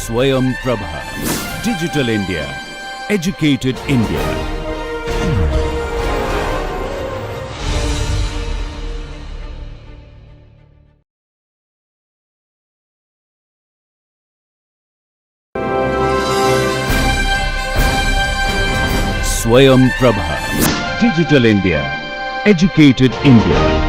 Swayam Prabha. Digital India. Educated India. Swayam Prabha. Digital India. Educated India.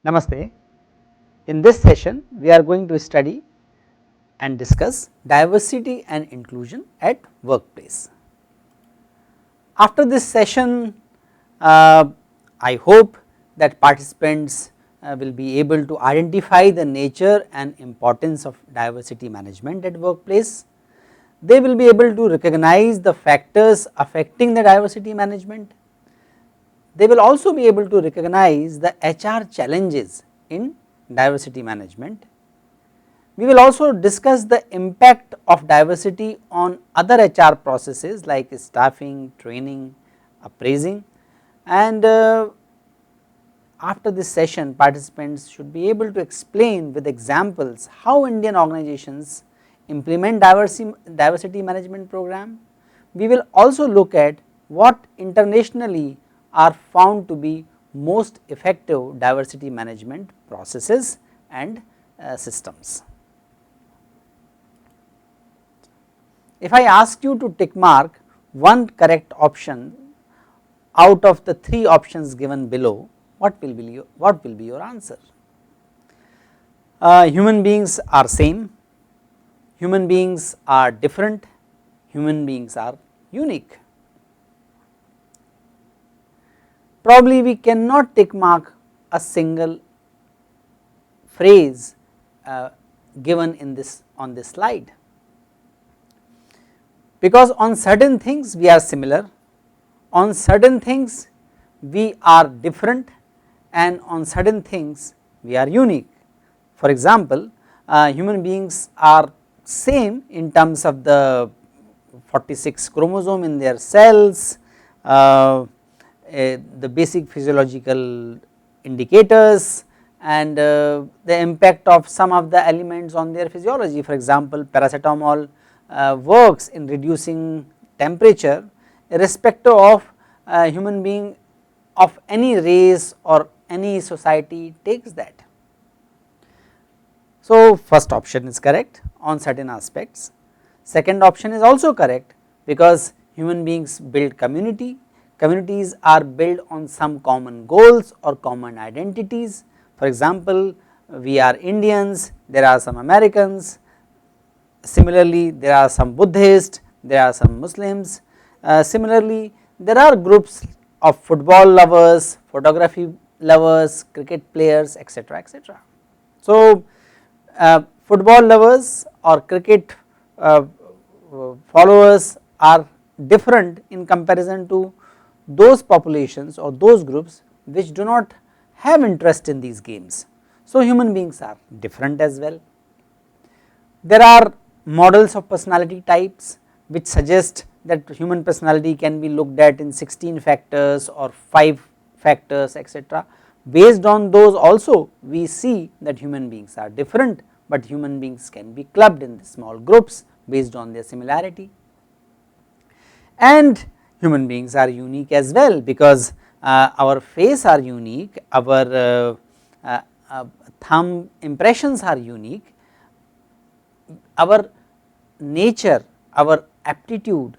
Namaste. In this session we are going to study and discuss diversity and inclusion at workplace. After this session I hope that participants will be able to identify the nature and importance of diversity management at workplace. They will be able to recognize the factors affecting the diversity management. They will also be able to recognize the HR challenges in diversity management. We will also discuss the impact of diversity on other HR processes like staffing, training, appraising, and after this session participants should be able to explain with examples how Indian organizations implement diversity management program. We will also look at what internationally are found to be most effective diversity management processes and systems. If I ask you to tick mark one correct option out of the three options given below, what will be your answer? Human beings are same, human beings are different, human beings are unique. Probably we cannot tick mark a single phrase given in on this slide, because on certain things we are similar, on certain things we are different, and on certain things we are unique. For example, human beings are same in terms of the 46 chromosome in their cells, the basic physiological indicators, and the impact of some of the elements on their physiology. For example, paracetamol works in reducing temperature irrespective of human being of any race or any society takes that. So, first option is correct on certain aspects. Second option is also correct because human beings build community. Communities are built on some common goals or common identities. For example, we are Indians, there are some Americans, similarly there are some Buddhists, there are some Muslims, similarly there are groups of football lovers, photography lovers, cricket players, etc., etc. So, football lovers or cricket followers are different in comparison to those populations or those groups which do not have interest in these games. So, human beings are different as well. There are models of personality types which suggest that human personality can be looked at in 16 factors or 5 factors, etc. Based on those also we see that human beings are different, but human beings can be clubbed in the small groups based on their similarity. And human beings are unique as well because our face are unique, our thumb impressions are unique, our nature, our aptitude,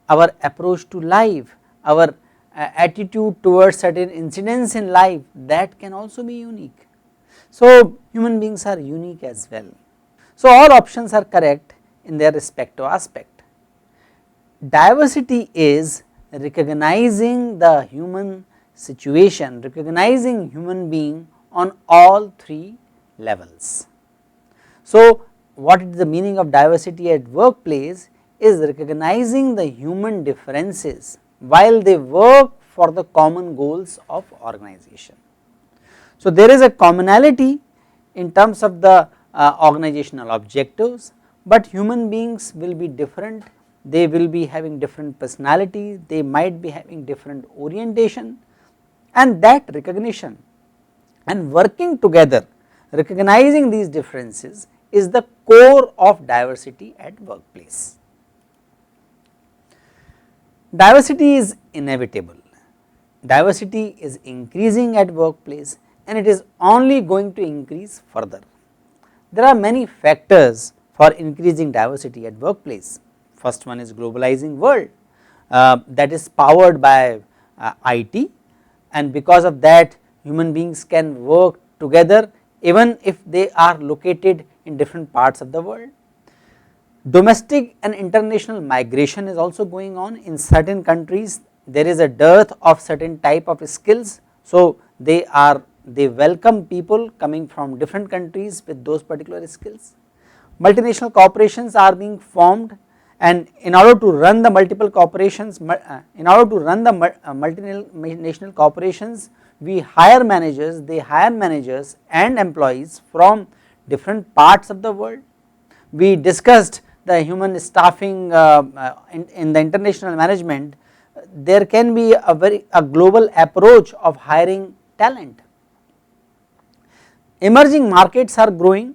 our approach to life, our attitude towards certain incidents in life, that can also be unique. So, human beings are unique as well. So, all options are correct in their respective aspect. Diversity is recognizing the human situation, recognizing human being on all three levels. So, what is the meaning of diversity at workplace is recognizing the human differences while they work for the common goals of organization. So, there is a commonality in terms of the organizational objectives, but human beings will be different, they will be having different personality, they might be having different orientation, and that recognition and working together, recognizing these differences is the core of diversity at workplace. Diversity is inevitable, diversity is increasing at workplace and it is only going to increase further. There are many factors for increasing diversity at workplace. First one is globalizing world, that is powered by IT, and because of that human beings can work together even if they are located in different parts of the world. Domestic and international migration is also going on. In certain countries there is a dearth of certain type of skills, so they welcome people coming from different countries with those particular skills. Multinational corporations are being formed, and in order to run the multiple corporations, multinational corporations, we hire managers, they hire managers and employees from different parts of the world. We discussed the human staffing in the international management. There can be a global approach of hiring talent. Emerging markets are growing,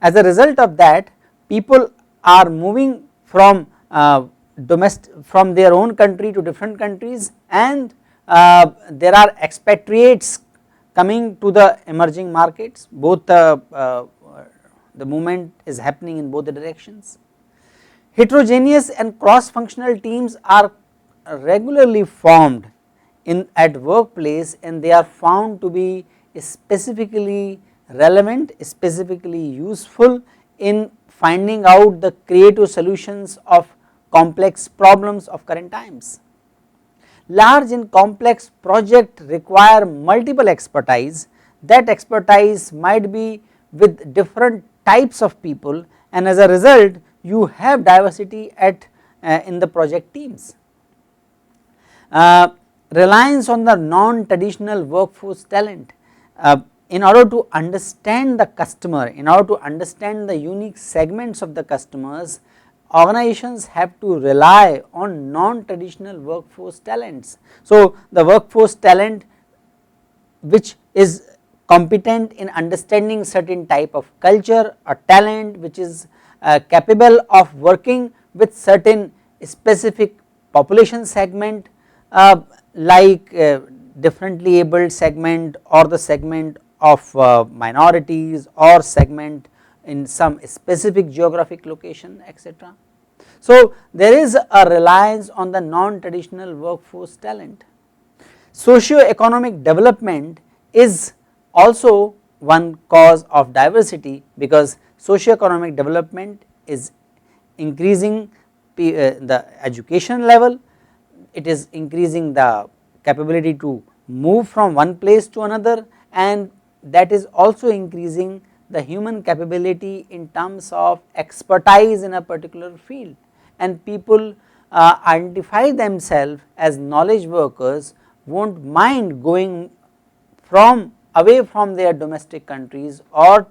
as a result of that people are moving from from their own country to different countries, and there are expatriates coming to the emerging markets. Both the movement is happening in both the directions. Heterogeneous and cross functional teams are regularly formed at workplace, and they are found to be specifically relevant, specifically useful in finding out the creative solutions of complex problems of current times. Large and complex projects require multiple expertise. That expertise might be with different types of people, and as a result you have diversity in the project teams. Reliance on the non-traditional workforce talent. In order to understand the customer, in order to understand the unique segments of the customers, organizations have to rely on non-traditional workforce talents. So, the workforce talent which is competent in understanding certain type of culture, a talent which is capable of working with certain specific population segment, like differently abled segment or the segment of minorities or segment in some specific geographic location, etc. So, there is a reliance on the non-traditional workforce talent. Socio-economic development is also one cause of diversity, because socio-economic development is increasing the education level, it is increasing the capability to move from one place to another, and that is also increasing the human capability in terms of expertise in a particular field, and people identify themselves as knowledge workers, will not mind going away from their domestic countries or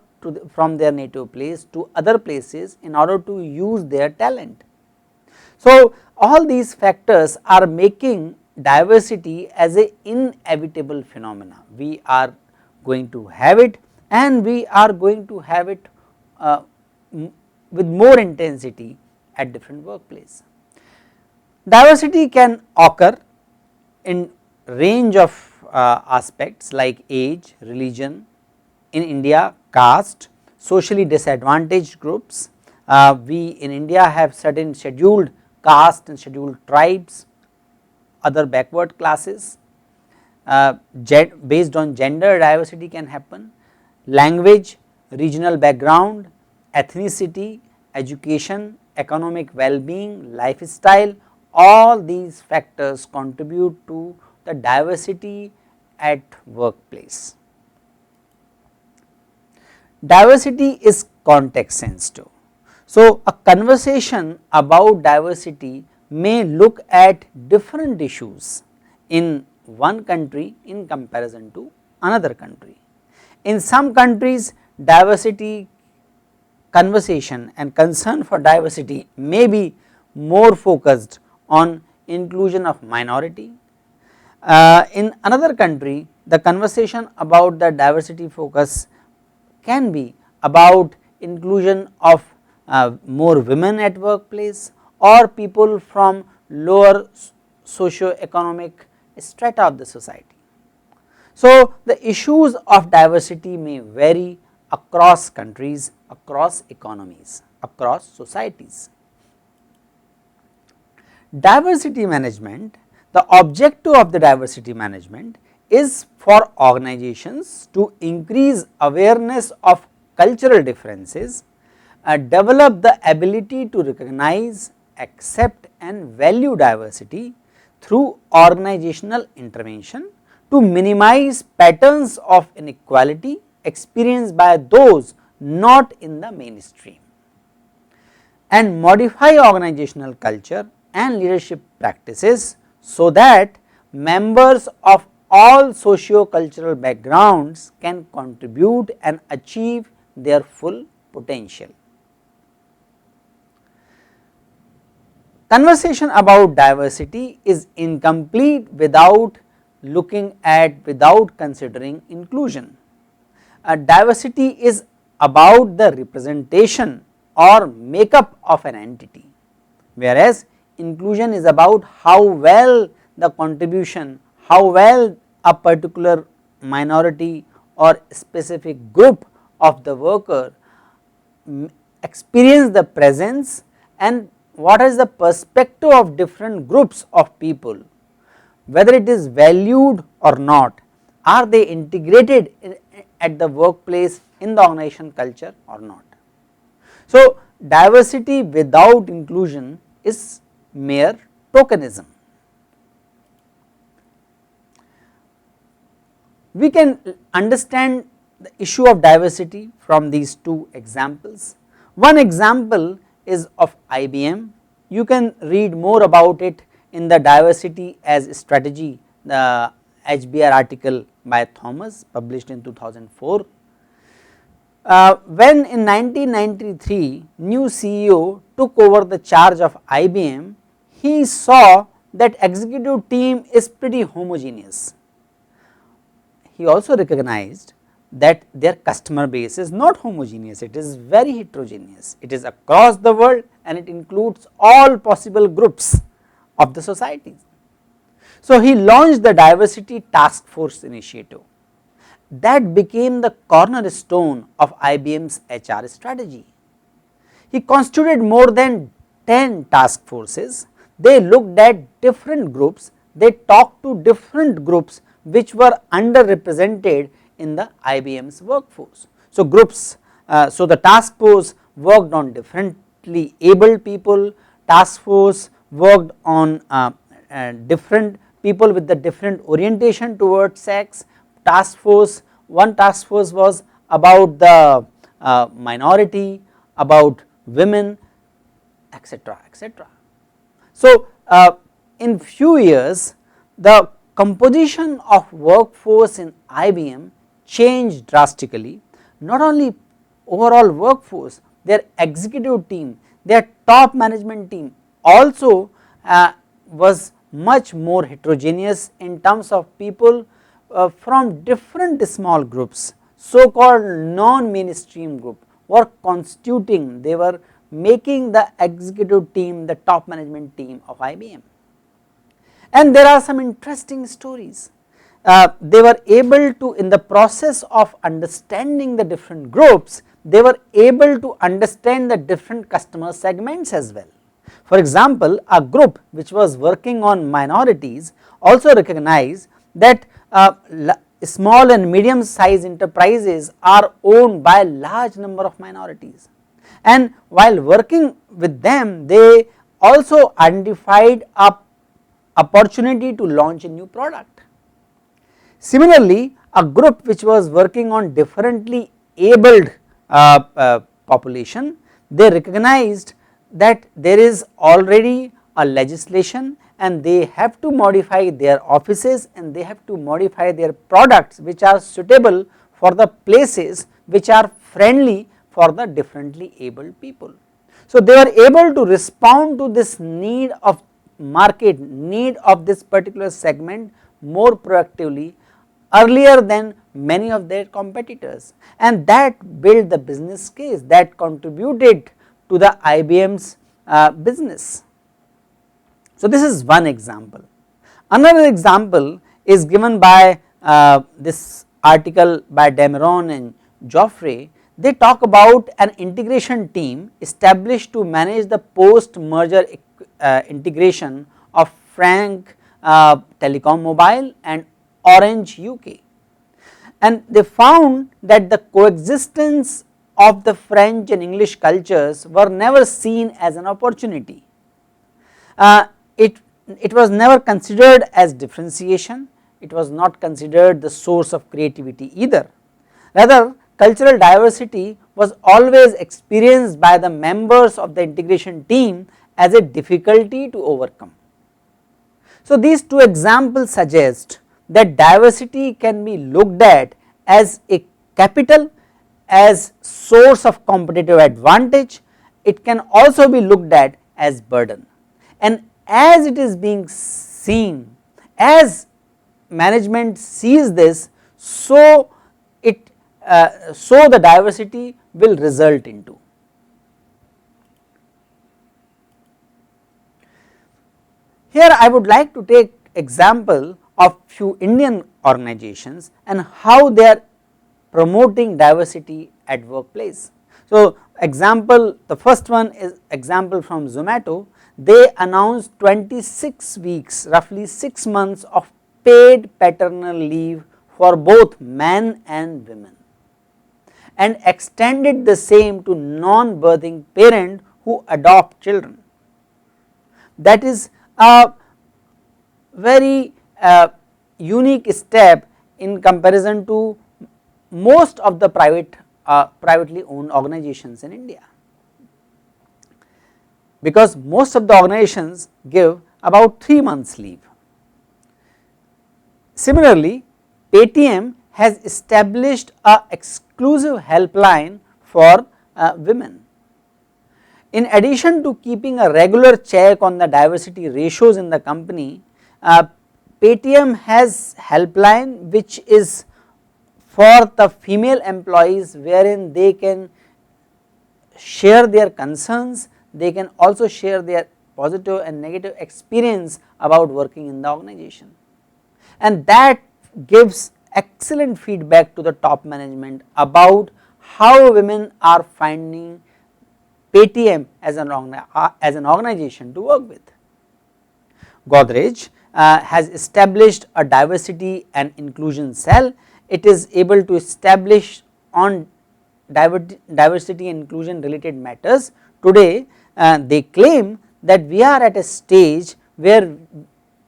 from their native place to other places in order to use their talent. So, all these factors are making diversity as a inevitable phenomena. We are going to have it, and we are going to have it with more intensity at different workplace. Diversity can occur in range of aspects like age, religion, in India caste, socially disadvantaged groups. We in India have certain scheduled caste and scheduled tribes. other backward classes. Based on gender, diversity can happen, language, regional background, ethnicity, education, economic well-being, lifestyle, all these factors contribute to the diversity at workplace. Diversity is context sensitive. So, a conversation about diversity may look at different issues in one country in comparison to another country. In some countries, diversity conversation and concern for diversity may be more focused on inclusion of minority. In another country, the conversation about the diversity focus can be about inclusion of more women at workplace or people from lower socio-economic strata of the society. So, the issues of diversity may vary across countries, across economies, across societies. Diversity management, the objective of the diversity management is for organizations to increase awareness of cultural differences, develop the ability to recognize, accept and value diversity through organizational intervention to minimize patterns of inequality experienced by those not in the mainstream, and modify organizational culture and leadership practices so that members of all socio-cultural backgrounds can contribute and achieve their full potential. Conversation about diversity is incomplete without considering inclusion. Diversity is about the representation or makeup of an entity, whereas inclusion is about how well the contribution, how well a particular minority or specific group of the worker experience the presence and what is the perspective of different groups of people, whether it is valued or not, are they integrated at the workplace in the organization culture or not. So, diversity without inclusion is mere tokenism. We can understand the issue of diversity from these two examples. One example is of IBM. You can read more about it in the diversity as strategy, the HBR article by Thomas published in 2004. When in 1993 new CEO took over the charge of IBM, he saw that executive team is pretty homogeneous. He also recognized that their customer base is not homogeneous, it is very heterogeneous, it is across the world and it includes all possible groups of the society. So, he launched the diversity task force initiative that became the cornerstone of IBM's HR strategy. He constituted more than 10 task forces, they looked at different groups, they talked to different groups which were underrepresented in the IBM's workforce. So, groups, so the task force worked on differently abled people, task force worked on different people with the different orientation towards sex, task force, one task force was about the minority, about women, etc., etc. So, in few years the composition of workforce in IBM changed drastically, not only overall workforce, their executive team, their top management team also was much more heterogeneous in terms of people from different small groups, so called non-mainstream group were constituting, they were making the executive team, the top management team of IBM. And there are some interesting stories. They were able to, in the process of understanding the different groups, they were able to understand the different customer segments as well. For example, a group which was working on minorities also recognized that small and medium sized enterprises are owned by a large number of minorities, and while working with them they also identified a opportunity to launch a new product. Similarly, a group which was working on differently abled population, they recognized that there is already a legislation and they have to modify their offices and they have to modify their products which are suitable for the places which are friendly for the differently abled people. So, they were able to respond to this need of market, need of this particular segment more proactively earlier than many of their competitors, and that built the business case that contributed to the IBM's business. So, this is one example. Another example is given by this article by Dameron and Joffre. They talk about an integration team established to manage the post merger integration of Frank Telecom Mobile and Orange UK, and they found that the coexistence of the French and English cultures were never seen as an opportunity. It was never considered as differentiation, it was not considered the source of creativity either. Rather, cultural diversity was always experienced by the members of the integration team as a difficulty to overcome. So, these two examples suggest that diversity can be looked at as a capital, as source of competitive advantage, it can also be looked at as burden, and as it is being seen, as management sees this, so the diversity will result into. Here I would like to take example of few Indian organizations and how they are promoting diversity at workplace. So, example, the first one is example from Zomato. They announced 26 weeks, roughly 6 months of paid paternal leave for both men and women, and extended the same to non-birthing parent who adopt children. That is a very unique step in comparison to most of the privately owned organizations in India, because most of the organizations give about 3 months leave. Similarly, Paytm has established a exclusive helpline for women. In addition to keeping a regular check on the diversity ratios in the company, Paytm has helpline which is for the female employees, wherein they can share their concerns, they can also share their positive and negative experience about working in the organization, and that gives excellent feedback to the top management about how women are finding Paytm as an organization to work with. Godrej has established a diversity and inclusion cell. It is able to establish on diversity and inclusion related matters. Today they claim that we are at a stage where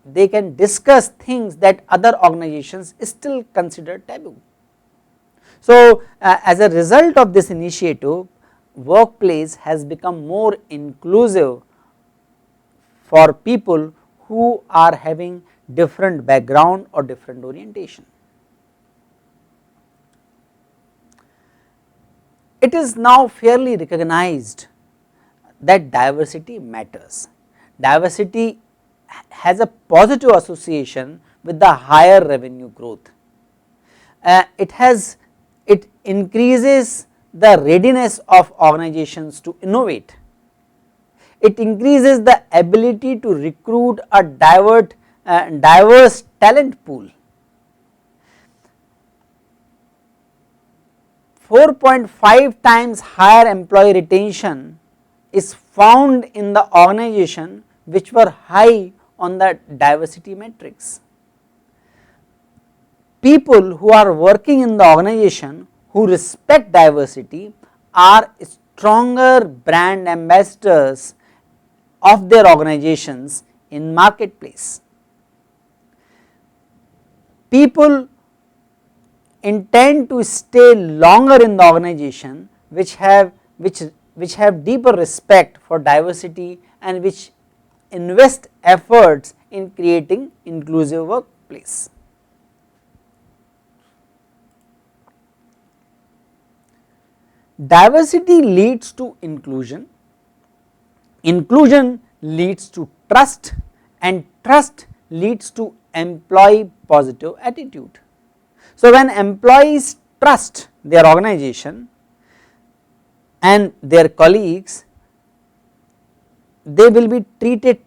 they can discuss things that other organizations still consider taboo. So, as a result of this initiative, workplace has become more inclusive for people who are having different background or different orientation. It is now fairly recognized that diversity matters. Diversity has a positive association with the higher revenue growth. It increases the readiness of organizations to innovate. It increases the ability to recruit a diverse talent pool. 4.5 times higher employee retention is found in the organization which were high on the diversity metrics. People who are working in the organization who respect diversity are stronger brand ambassadors of their organizations in marketplace. People intend to stay longer in the organization which have deeper respect for diversity and which invest efforts in creating inclusive workplace. Diversity leads to inclusion, inclusion leads to trust, and trust leads to employee positive attitude. So, when employees trust their organization and their colleagues, they will be treated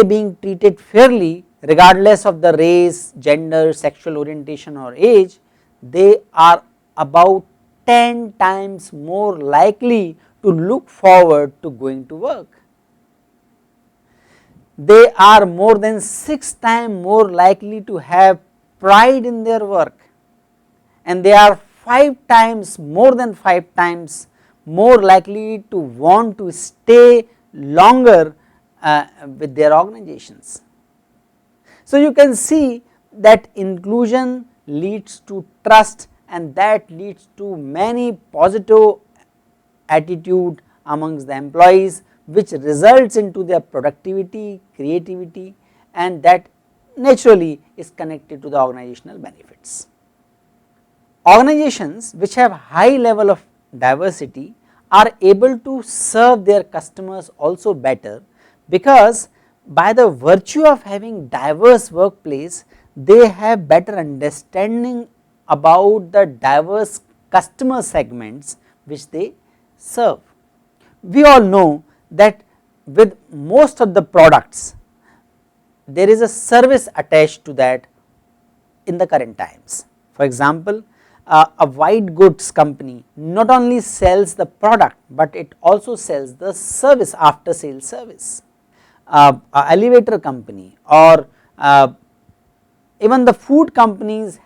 being treated fairly regardless of the race, gender, sexual orientation or age. They are about 10 times more likely to look forward to going to work. They are more than 6 times more likely to have pride in their work, and they are 5 times, more than 5 times more likely to want to stay longer with their organizations. So, you can see that inclusion leads to trust, and that leads to many positive attitude amongst the employees, which results into their productivity, creativity, and that naturally is connected to the organizational benefits. Organizations which have high level of diversity are able to serve their customers also better, because by the virtue of having diverse workplace, they have better understanding about the diverse customer segments which they serve. We all know that with most of the products there is a service attached to that in the current times. For example, a white goods company not only sells the product, but it also sells the service, after sales service. A elevator company or even the food companies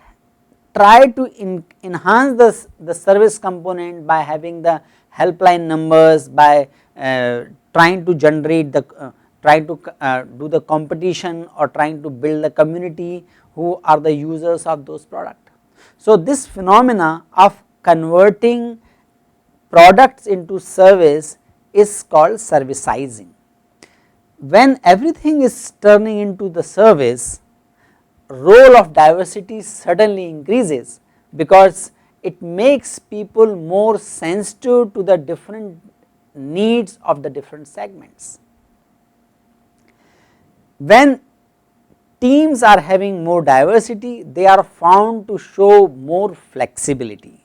try to enhance the service component by having the helpline numbers, by trying to generate the trying to do the competition or trying to build the community who are the users of those products. So, this phenomena of converting products into service is called servicizing. When everything is turning into the service, role of diversity certainly increases, because it makes people more sensitive to the different needs of the different segments. When teams are having more diversity, they are found to show more flexibility,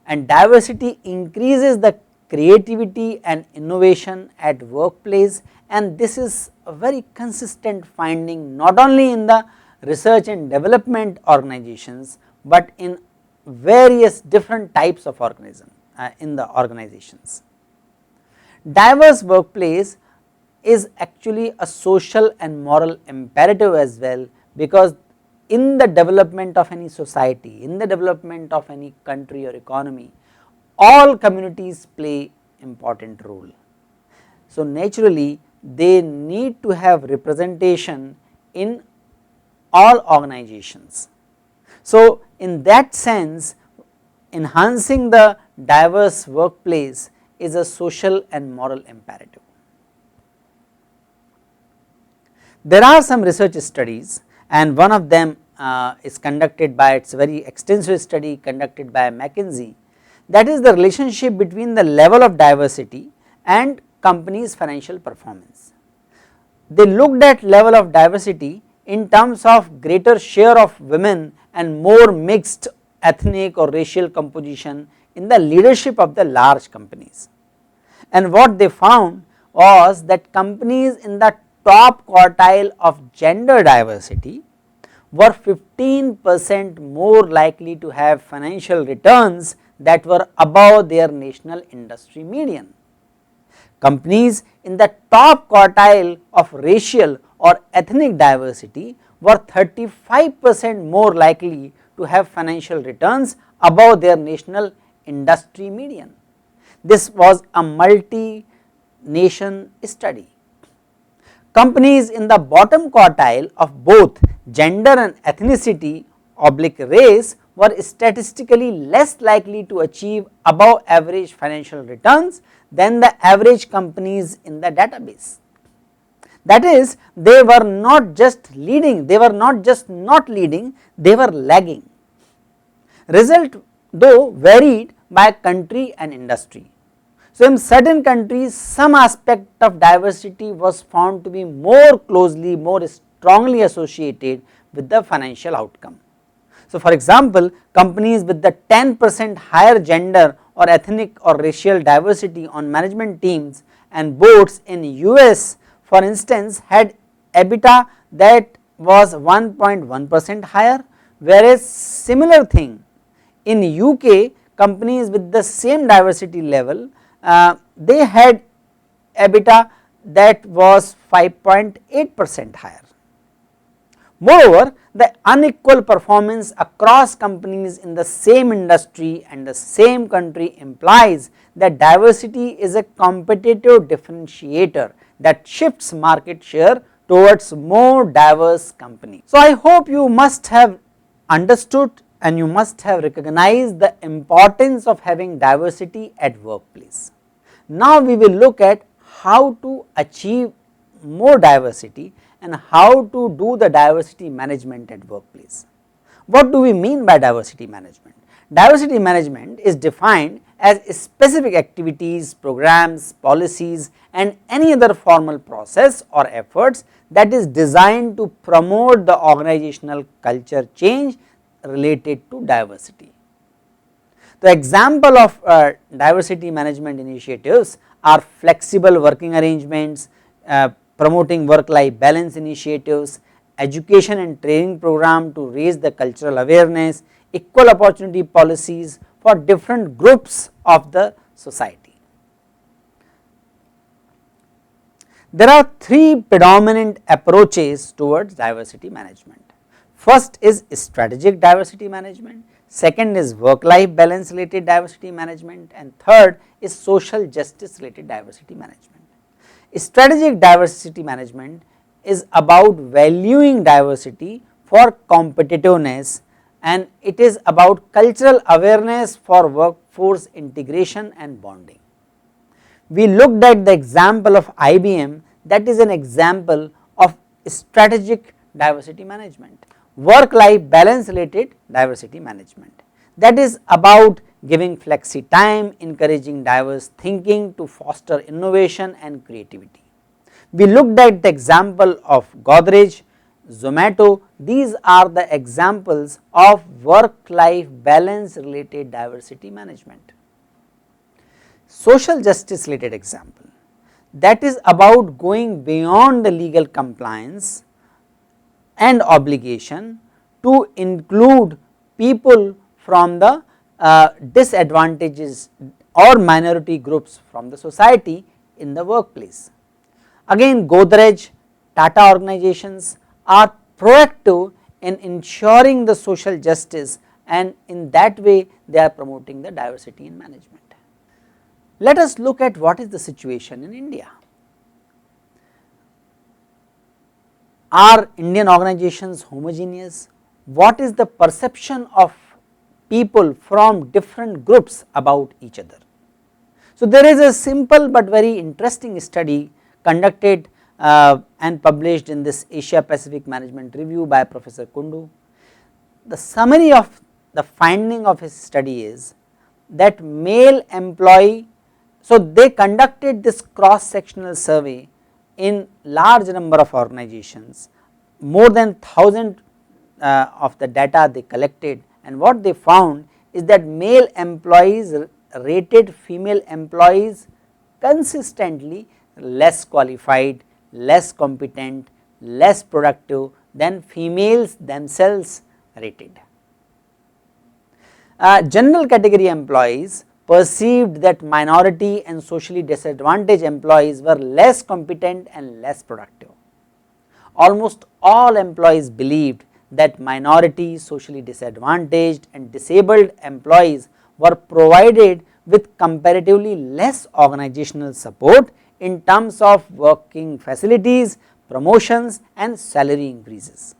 and diversity increases the creativity and innovation at workplace, and this is a very consistent finding not only in the research and development organizations, but in various different types of organism in the organizations. Diverse workplace is actually a social and moral imperative as well, because in the development of any society, in the development of any country or economy, all communities play important role. So, naturally they need to have representation in all organizations. So, in that sense, enhancing the diverse workplace is a social and moral imperative. There are some research studies, and one of them is conducted by, it is a very extensive study conducted by McKinsey, that is the relationship between the level of diversity and company's financial performance. They looked at level of diversity in terms of greater share of women and more mixed ethnic or racial composition in the leadership of the large companies, and what they found was that companies in the top quartile of gender diversity were 15% more likely to have financial returns that were above their national industry median. Companies in the top quartile of racial or ethnic diversity were 35% more likely to have financial returns above their national industry median. This was a multi-nation study. Companies in the bottom quartile of both gender and ethnicity / race were statistically less likely to achieve above average financial returns than the average companies in the database. That is, they were not just leading, they were not just not leading, they were lagging. Result though varied by country and industry. So, in certain countries some aspect of diversity was found to be more closely, more strongly associated with the financial outcome. So, for example, companies with the 10% higher gender or ethnic or racial diversity on management teams and boards in US, for instance, had EBITDA that was 1.1% higher, whereas similar thing in UK, companies with the same diversity level, they had EBITDA that was 5.8% higher. Moreover, the unequal performance across companies in the same industry and the same country implies that diversity is a competitive differentiator that shifts market share towards more diverse companies. So, I hope you must have understood and you must have recognized the importance of having diversity at workplace. Now, we will look at how to achieve more diversity and how to do the diversity management at workplace. What do we mean by diversity management? Diversity management is defined as specific activities, programs, policies and any other formal process or efforts that is designed to promote the organizational culture change related to diversity. The example of diversity management initiatives are flexible working arrangements, promoting work-life balance initiatives, education and training program to raise the cultural awareness, equal opportunity policies for different groups of the society. There are three predominant approaches towards diversity management. First is strategic diversity management, second is work-life balance related diversity management, and third is social justice related diversity management. Strategic diversity management is about valuing diversity for competitiveness and it is about cultural awareness for workforce integration and bonding. We looked at the example of IBM, that is an example of strategic diversity management. Work-life balance related diversity management, that is about giving flexi time, encouraging diverse thinking to foster innovation and creativity. We looked at the example of Godrej, Zomato, these are the examples of work-life balance related diversity management. Social justice related example, that is about going beyond the legal compliance and obligation to include people from the disadvantages or minority groups from the society in the workplace. Again, Godrej, Tata organizations are proactive in ensuring the social justice and in that way they are promoting the diversity in management. Let us look at what is the situation in India. Are Indian organizations homogeneous? What is the perception of people from different groups about each other? So, there is a simple but very interesting study conducted and published in this Asia Pacific Management Review by Professor Kundu. The summary of the finding of his study is that male employee, so they conducted this cross sectional survey in large number of organizations, more than 1000 of the data they collected, and what they found is that male employees rated female employees consistently less qualified, less competent, less productive than females themselves rated. General category employees perceived that minority and socially disadvantaged employees were less competent and less productive. Almost all employees believed that minority, socially disadvantaged and disabled employees were provided with comparatively less organizational support in terms of working facilities, promotions and salary increases.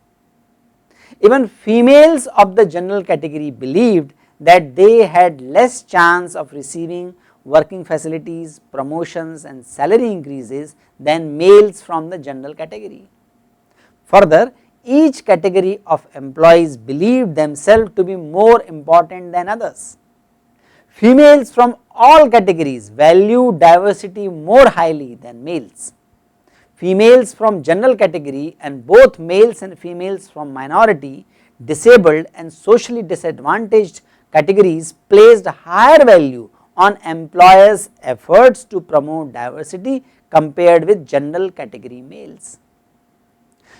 Even females of the general category believed that they had less chance of receiving working facilities, promotions and salary increases than males from the general category. Further, each category of employees believed themselves to be more important than others. Females from all categories value diversity more highly than males. Females from general category and both males and females from minority, disabled and socially disadvantaged categories placed higher value on employers' efforts to promote diversity compared with general category males.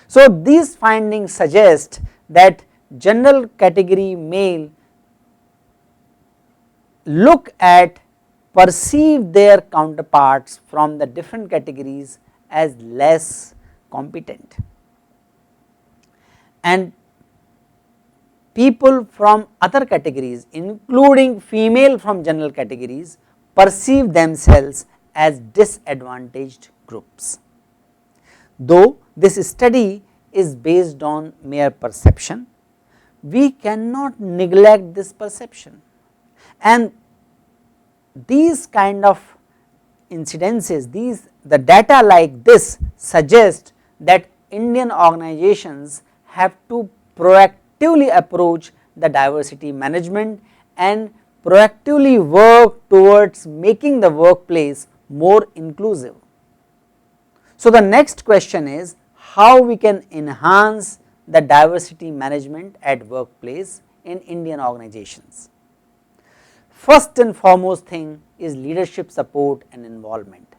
So, these findings suggest that general category male perceive their counterparts from the different categories as less competent, and people from other categories including female from general categories perceive themselves as disadvantaged groups. Though this study is based on mere perception, we cannot neglect this perception, and these kind of incidences, the data like this suggest that Indian organizations have to proactively approach the diversity management and proactively work towards making the workplace more inclusive. So, the next question is how we can enhance the diversity management at workplace in Indian organizations. First and foremost thing is leadership support and involvement.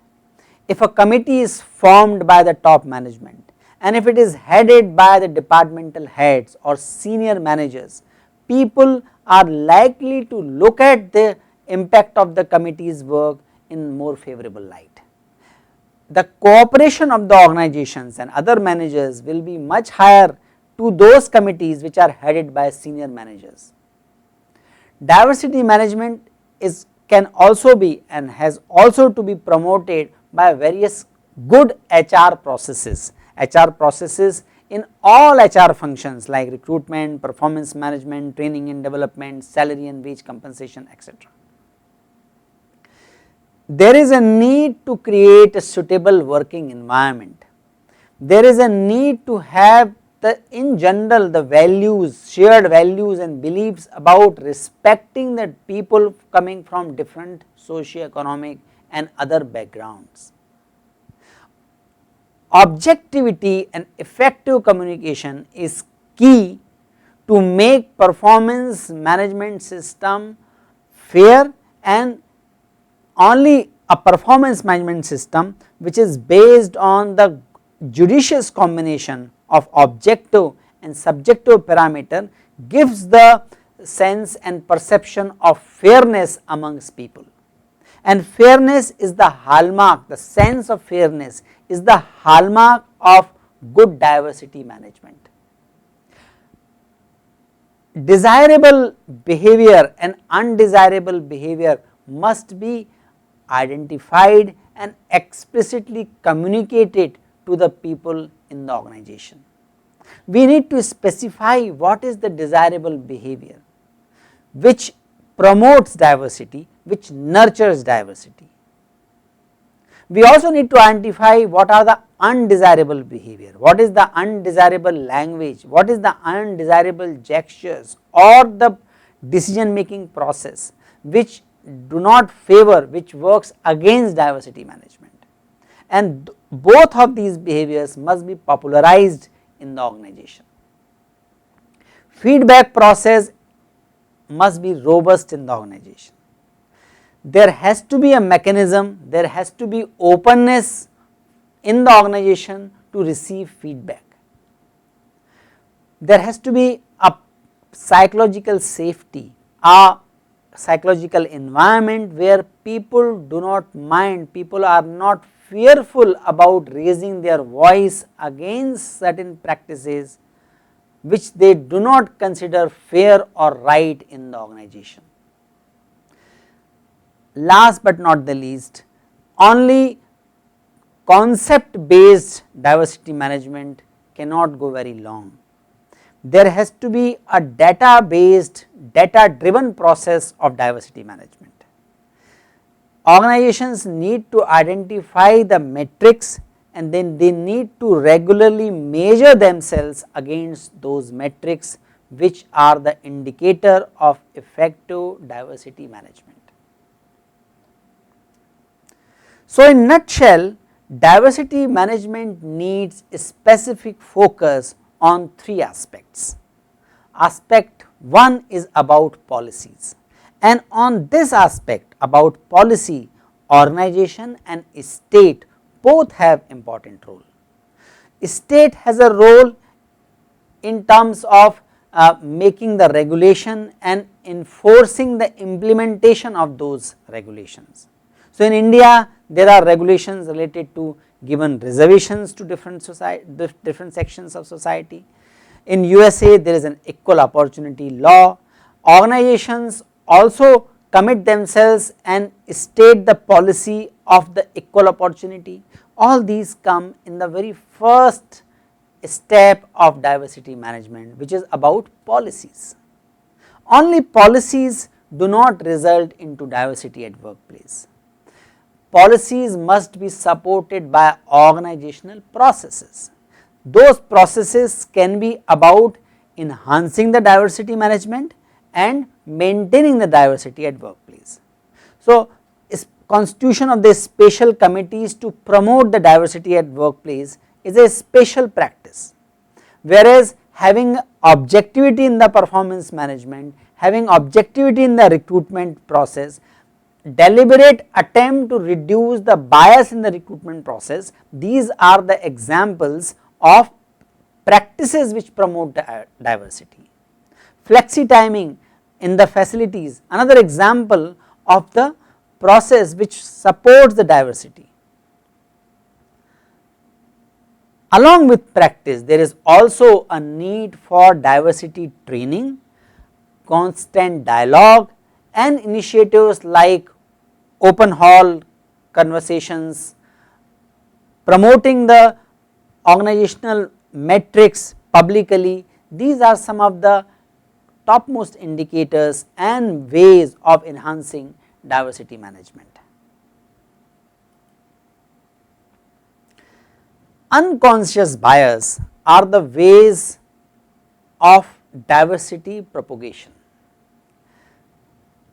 If a committee is formed by the top management and if it is headed by the departmental heads or senior managers, people are likely to look at the impact of the committee's work in more favorable light. The cooperation of the organizations and other managers will be much higher to those committees which are headed by senior managers. Diversity management can also be and has also to be promoted by various good HR processes in all HR functions like recruitment, performance management, training and development, salary and wage compensation, etc. There is a need to create a suitable working environment. There is a need to have in general the values, shared values and beliefs about respecting the people coming from different socio-economic and other backgrounds. Objectivity and effective communication is key to make performance management system fair, and only a performance management system which is based on the judicious combination of objective and subjective parameter gives the sense and perception of fairness amongst people, and fairness is the hallmark, the sense of fairness is the hallmark of good diversity management. Desirable behavior and undesirable behavior must be identified and explicitly communicated to the people in the organization. We need to specify what is the desirable behavior which promotes diversity, which nurtures diversity. We also need to identify what are the undesirable behavior, what is the undesirable language, what is the undesirable gestures or the decision making process which do not favor, which works against diversity management, and both of these behaviors must be popularized in the organization. Feedback process must be robust in the organization. There has to be a mechanism, there has to be openness in the organization to receive feedback. There has to be a psychological safety, a psychological environment where people do not mind, people are not fearful about raising their voice against certain practices which they do not consider fair or right in the organization. Last but not the least, only concept based diversity management cannot go very long. There has to be a data based, data driven process of diversity management. Organizations need to identify the metrics and then they need to regularly measure themselves against those metrics which are the indicator of effective diversity management. So, in nutshell, diversity management needs a specific focus on three aspects. Aspect 1 is about policies, and on this aspect about policy, organization and state both have important role. State has a role in terms of making the regulation and enforcing the implementation of those regulations. So, in India there are regulations related to given reservations to different sections of society. In USA there is an equal opportunity law. Organizations also commit themselves and state the policy of the equal opportunity. All these come in the very first step of diversity management, which is about policies. Only policies do not result into diversity at workplace. Policies must be supported by organizational processes. Those processes can be about enhancing the diversity management and maintaining the diversity at workplace. So, constitution of the special committees to promote the diversity at workplace is a special practice, whereas having objectivity in the performance management, having objectivity in the recruitment process, deliberate attempt to reduce the bias in the recruitment process, these are the examples of practices which promote diversity. Flexi timing in the facilities, another example of the process which supports the diversity. Along with practice, there is also a need for diversity training, constant dialogue and initiatives like open hall conversations, promoting the organizational metrics publicly. These are some of the topmost indicators and ways of enhancing diversity management. Unconscious bias are the ways of diversity propagation.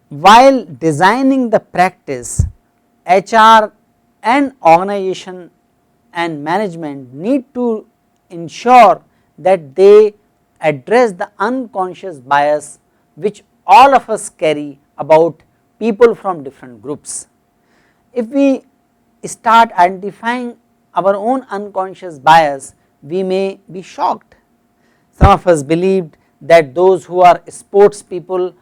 While designing the practice, HR and organization and management need to ensure that they address the unconscious bias which all of us carry about people from different groups. If we start identifying our own unconscious bias, we may be shocked. Some of us believed that those who are sports people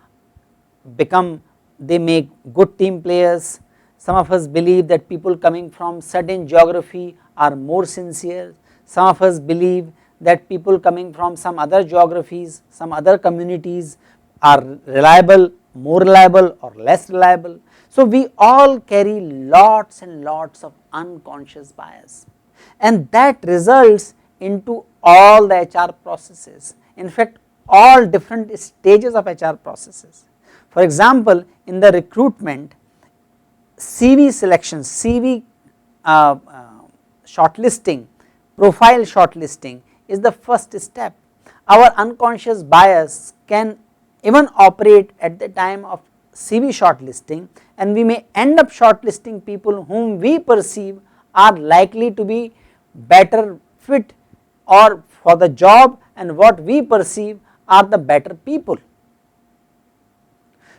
they make good team players. Some of us believe that people coming from certain geography are more sincere. Some of us believe that people coming from some other geographies, some other communities are reliable, more reliable or less reliable. So, we all carry lots and lots of unconscious bias, and that results into all the HR processes, in fact all different stages of HR processes. For example, in the recruitment, CV selection, CV shortlisting, profile shortlisting is the first step. Our unconscious bias can even operate at the time of CV shortlisting, and we may end up shortlisting people whom we perceive are likely to be better fit or for the job and what we perceive are the better people.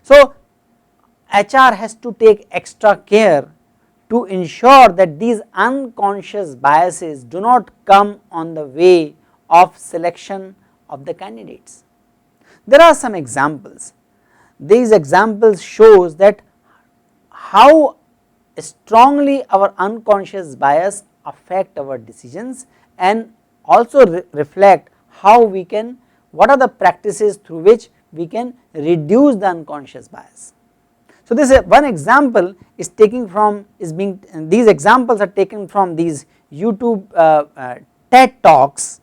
So, HR has to take extra care to ensure that these unconscious biases do not come on the way of selection of the candidates. There are some examples. these examples shows that how strongly our unconscious bias affect our decisions and also reflect how we can, what are the practices through which we can reduce the unconscious bias. So this one example is taking from these examples are taken from these YouTube TED talks.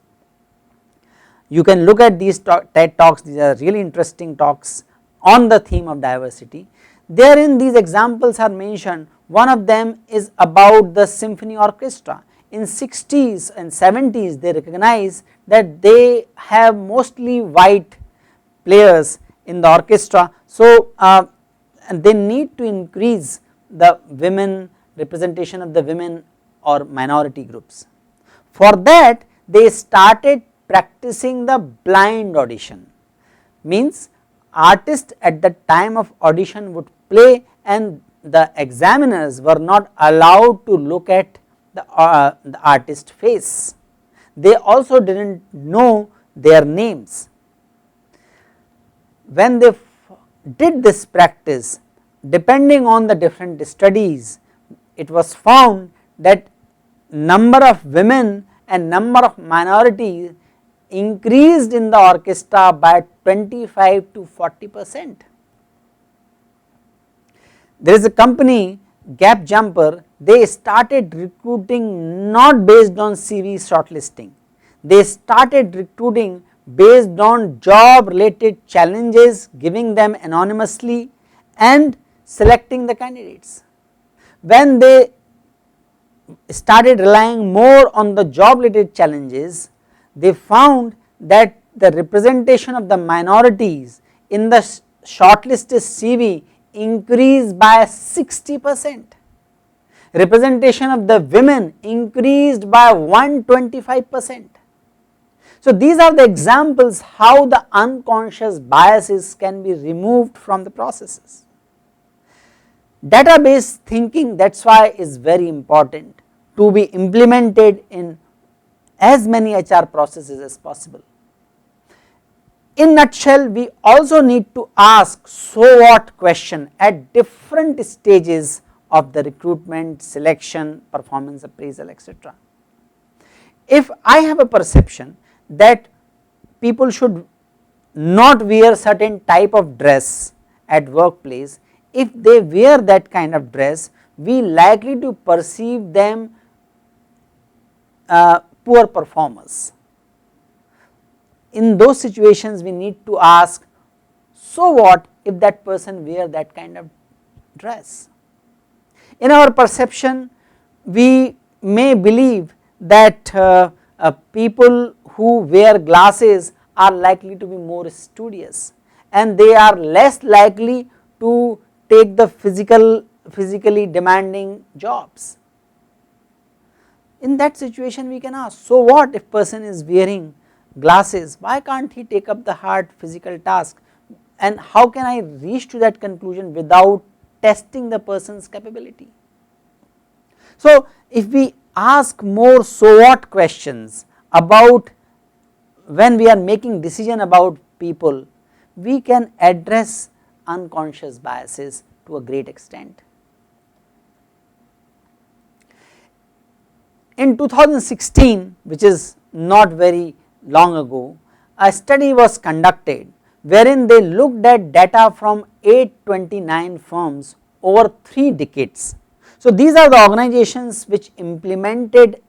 You can look at these TED talks, these are really interesting talks on the theme of diversity. Therein these examples are mentioned. One of them is about the symphony orchestra. In 60s and 70s they recognize that they have mostly white players in the orchestra. So and they need to increase the women representation of the women or minority groups. For that they started practicing the blind audition, means artists at the time of audition would play and the examiners were not allowed to look at the artist's face. They also did not know their names. When they did this practice, depending on the different studies, it was found that number of women and number of minorities increased in the orchestra by 25 to 40%. There is a company Gap Jumper, they started recruiting not based on CV shortlisting, they started recruiting based on job related challenges, giving them anonymously and selecting the candidates. When they started relying more on the job related challenges, they found that the representation of the minorities in the shortlisted CV increased by 60%, representation of the women increased by 125%. So these are the examples how the unconscious biases can be removed from the processes. Database thinking, that is why is very important to be implemented in as many HR processes as possible. In nutshell, we also need to ask so what question at different stages of the recruitment, selection, performance appraisal, etc. If I have a perception that people should not wear certain type of dress at workplace, if they wear that kind of dress, we likely to perceive them poor performers. In those situations we need to ask, so what if that person wear that kind of dress? In our perception we may believe that people who wear glasses are likely to be more studious and they are less likely to take the physically demanding jobs. In that situation we can ask, so what if person is wearing glasses, why can't he take up the hard physical task, and how can I reach to that conclusion without testing the person's capability? So if we ask more so what questions about when we are making decision about people, we can address unconscious biases to a great extent. In 2016, which is not very long ago, a study was conducted wherein they looked at data from 829 firms over 3 decades. So these are the organizations which implemented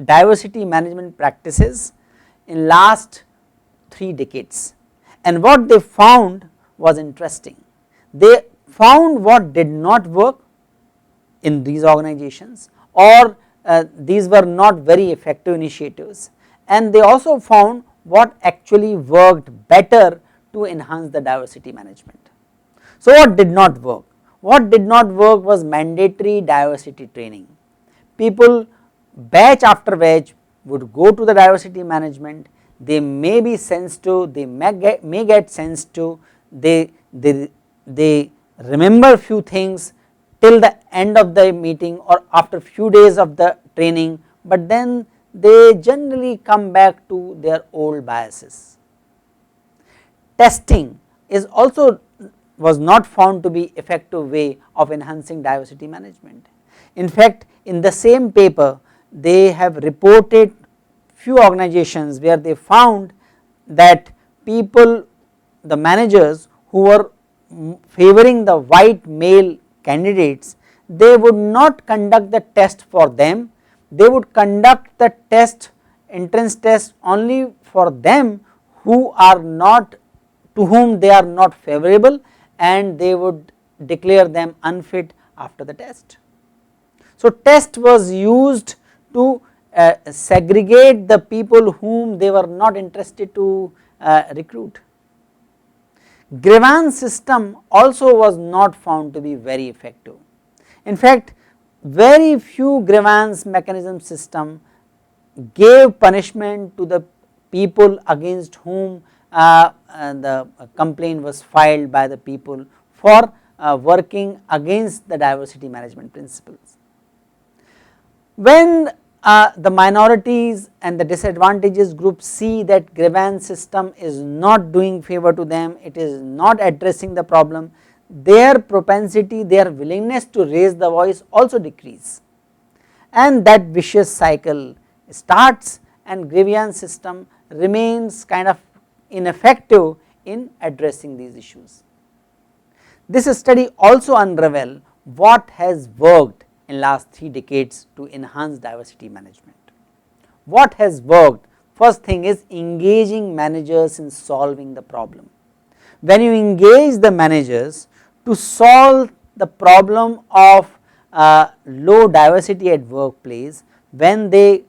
diversity management practices in last 3 decades, and what they found was interesting. They found what did not work in these organizations, or these were not very effective initiatives, and they also found what actually worked better to enhance the diversity management. So what did not work? What did not work was mandatory diversity training. People batch after batch would go to the diversity management, they may be sensitive, they may get sensitive, they remember few things till the end of the meeting or after few days of the training, but then they generally come back to their old biases. Testing is also was not found to be effective way of enhancing diversity management. In fact, in the same paper they have reported few organizations where they found that people, the managers who were favoring the white male candidates, they would not conduct the test for them, they would conduct the test, entrance test only for them who are not, to whom they are not favorable, and they would declare them unfit after the test. So test was used to segregate the people whom they were not interested to recruit. Grievance system also was not found to be very effective. In fact, very few grievance mechanism system gave punishment to the people against whom the complaint was filed by the people for working against the diversity management principles. When the minorities and the disadvantaged groups see that grievance system is not doing favor to them, it is not addressing the problem, their propensity, their willingness to raise the voice also decrease, and that vicious cycle starts and grievance system remains kind of ineffective in addressing these issues. This study also unravels what has worked in last 3 decades to enhance diversity management. What has worked? First thing is engaging managers in solving the problem. When you engage the managers to solve the problem of low diversity at workplace, when they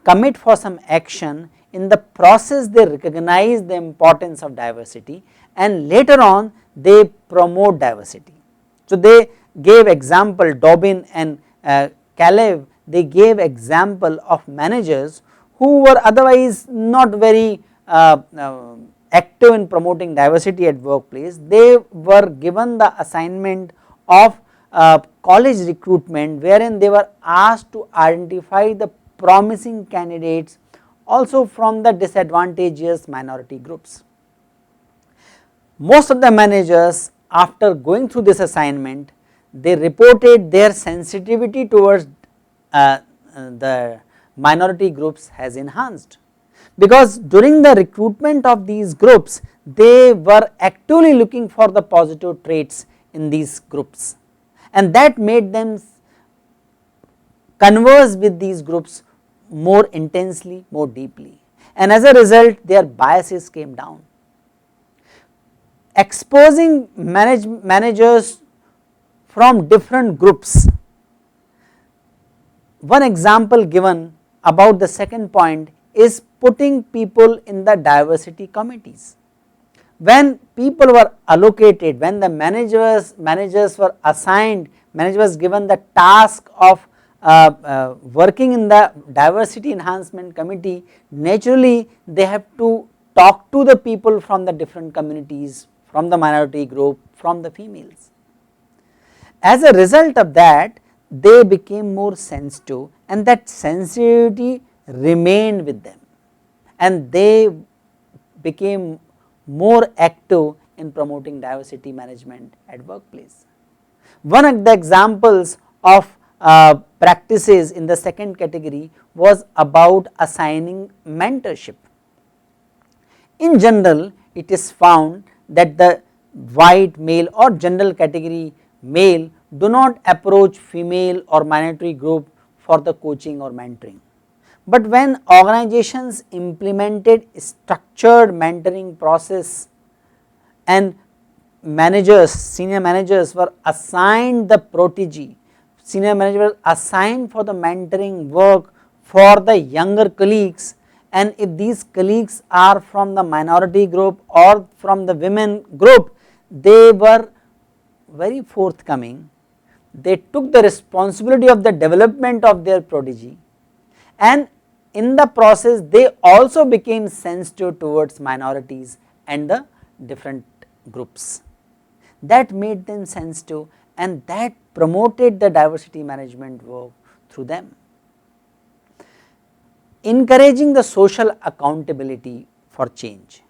commit for some action, in the process they recognize the importance of diversity and later on they promote diversity. So they gave example, Dobbin and Caleb, they gave example of managers who were otherwise not very active in promoting diversity at workplace. They were given the assignment of college recruitment, wherein they were asked to identify the promising candidates also from the disadvantageous minority groups. Most of the managers, after going through this assignment, they reported their sensitivity towards the minority groups has enhanced, because during the recruitment of these groups they were actively looking for the positive traits in these groups, and that made them converse with these groups more intensely, more deeply, and as a result their biases came down. Exposing managers from different groups, one example given about the second point is putting people in the diversity committees. When people were allocated, when the managers were assigned, manager was given the task of working in the diversity enhancement committee, naturally they have to talk to the people from the different communities, from the minority group, from the females. As a result of that, they became more sensitive, and that sensitivity remained with them, and they became more active in promoting diversity management at workplace. One of the examples of practices in the second category was about assigning mentorship. In general, it is found that the white male or general category male do not approach female or minority group for the coaching or mentoring. But when organizations implemented structured mentoring process and managers, senior managers were assigned the protege, senior managers were assigned for the mentoring work for the younger colleagues, and if these colleagues are from the minority group or from the women group, they were very forthcoming. They took the responsibility of the development of their protege, and in the process they also became sensitive towards minorities and the different groups. That made them sensitive, and that promoted the diversity management work through them. Encouraging the social accountability for change.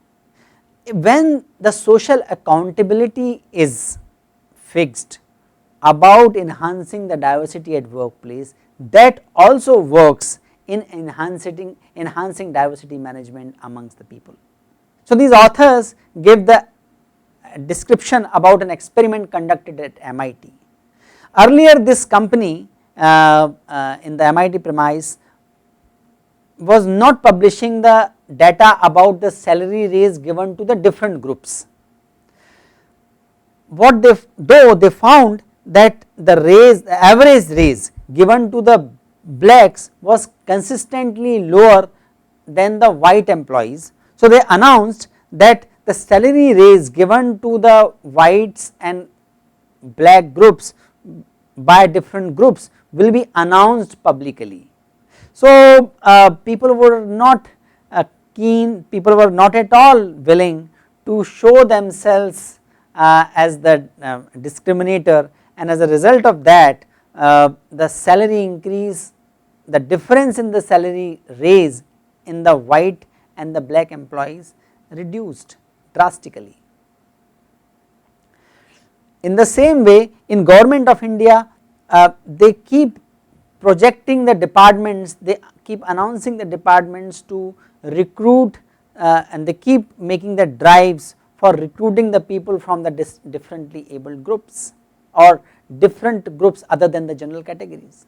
when the social accountability is fixed about enhancing the diversity at workplace, that also works in enhancing diversity management amongst the people. So, these authors give the description about an experiment conducted at MIT. Earlier this company in the MIT premise was not publishing the data about the salary raise given to the different groups. What though they found that the average raise given to the blacks was consistently lower than the white employees. So, they announced that the salary raise given to the whites and black groups by different groups will be announced publicly. So, people were not keen, people were not at all willing to show themselves as the discriminator, and as a result of that the salary increase, the difference in the salary raise in the white and the black employees reduced drastically. In the same way, in Government of India they keep projecting the departments, they keep announcing the departments to recruit and they keep making the drives for recruiting the people from the differently abled groups or different groups other than the general categories,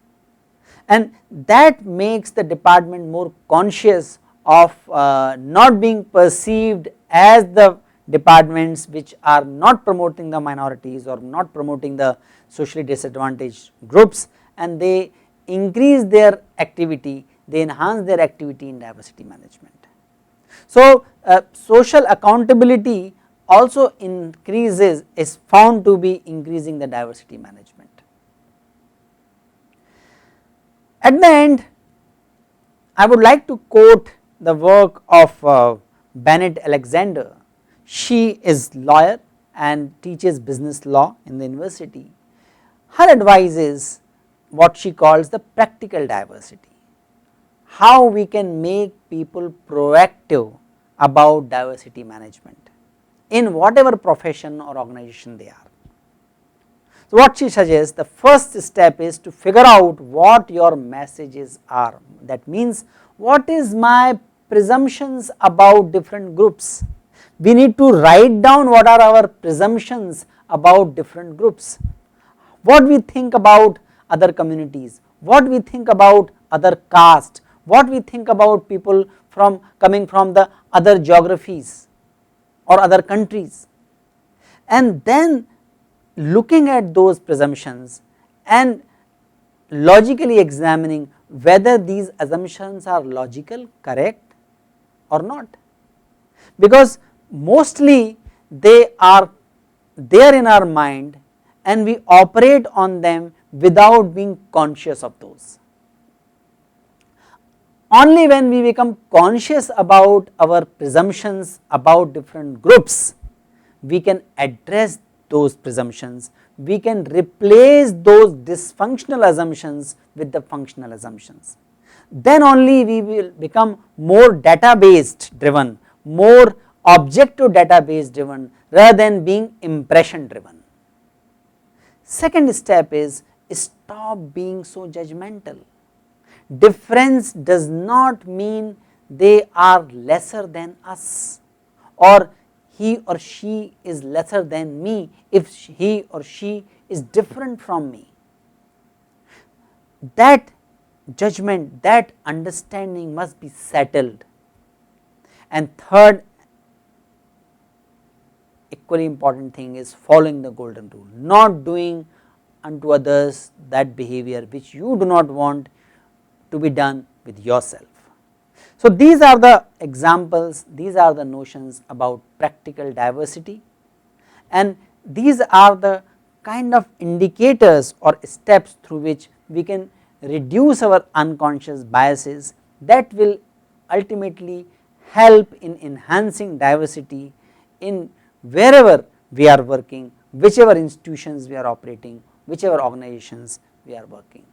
and that makes the department more conscious of not being perceived as the departments which are not promoting the minorities or not promoting the socially disadvantaged groups, and they increase their activity, they enhance their activity in diversity management. So, social accountability also increases, is found to be increasing the diversity management. At the end, I would like to quote the work of Bennett Alexander. She is lawyer and teaches business law in the university. Her advice is what she calls the practical diversity, how we can make people proactive about diversity management in whatever profession or organization they are. So, what she suggests, the first step is to figure out what your messages are, that means what is my presumptions about different groups. We need to write down what are our presumptions about different groups, what we think about other communities, what we think about other caste, what we think about people from coming from the other geographies or other countries, and then looking at those presumptions and logically examining whether these assumptions are logical, correct or not, because mostly they are there in our mind and we operate on them without being conscious of those. Only when we become conscious about our presumptions about different groups, we can address those presumptions, we can replace those dysfunctional assumptions with the functional assumptions. Then only we will become more database driven, more objective database driven rather than being impression driven. Second step is stop being so judgmental. Difference does not mean they are lesser than us or he or she is lesser than me if he or she is different from me. That judgment, that understanding must be settled. And third equally important thing is following the golden rule, not doing unto others that behavior which you do not want to be done with yourself. So, these are the examples, these are the notions about practical diversity, and these are the kind of indicators or steps through which we can reduce our unconscious biases that will ultimately help in enhancing diversity in wherever we are working, whichever institutions we are operating, whichever organizations we are working.